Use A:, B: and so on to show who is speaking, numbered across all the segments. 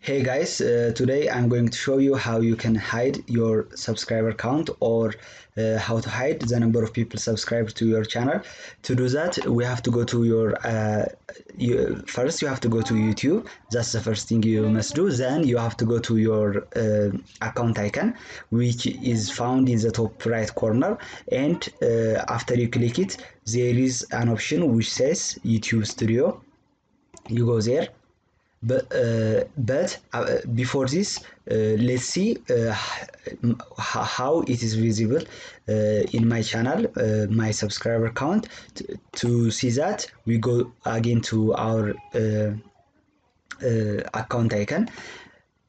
A: Hey guys, today I'm going to show you how you can hide your subscriber count or how to hide the number of people subscribed to your channel. To do that, we have to go to first you have to go to YouTube. That's the first thing you must do. Then you have to go to your account icon, which is found in the top right corner. And after you click it, there is an option which says YouTube Studio. You go there. But before this, let's see how it is visible in my channel, my subscriber count. To see that, we go again to our account icon.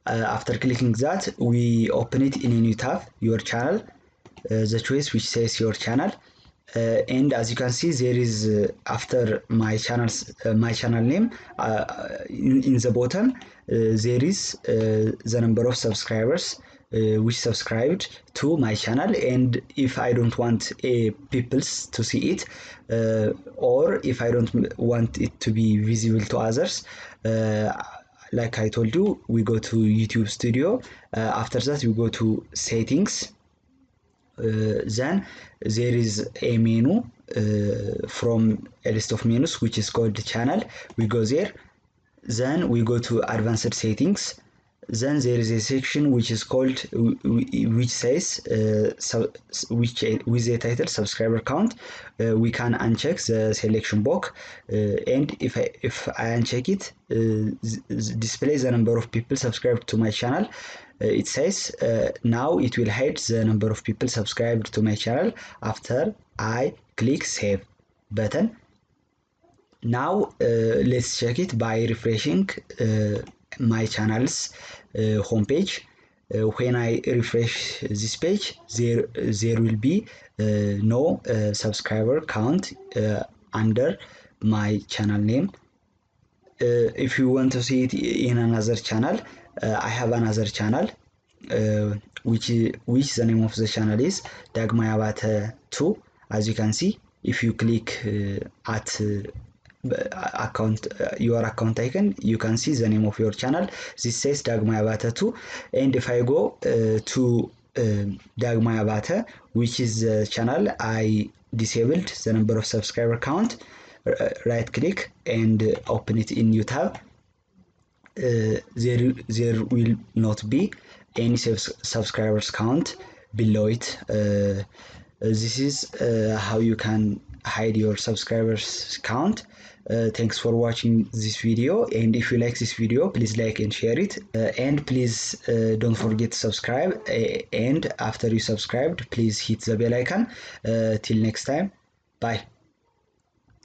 A: After clicking that, we open it in a new tab, your channel, the choice which says your channel. And as you can see, there is after my channel name in the bottom there is the number of subscribers which subscribed to my channel. And if I don't want people to see it, or if I don't want it to be visible to others, like I told you, we go to YouTube Studio. After that, we go to settings. Then there is a menu from a list of menus which is called channel. We go there. Then we go to advanced settings. Then there is a section which is called which says with the title subscriber count. We can uncheck the selection box, and if I uncheck it, displays the number of people subscribed to my channel. It says now it will hide the number of people subscribed to my channel after I click save button. Now let's check it by refreshing my channel's homepage. When I refresh this page, there will be no subscriber count under my channel name. If you want to see it in another channel, I have another channel which the name of the channel is Dagmaya Abate 2. As you can see, if you click at your account icon, you can see the name of your channel. This says Dagmaya Abate 2. And if I go to Dagmaya Abate, which is the channel I disabled the number of subscriber count, right click and open it in new tab. There will not be any subscribers count below it. This is how you can hide your subscribers count. Thanks for watching this video, and if you like this video, please like and share it, and please don't forget to subscribe, and after you subscribed, please hit the bell icon. Till next time, bye.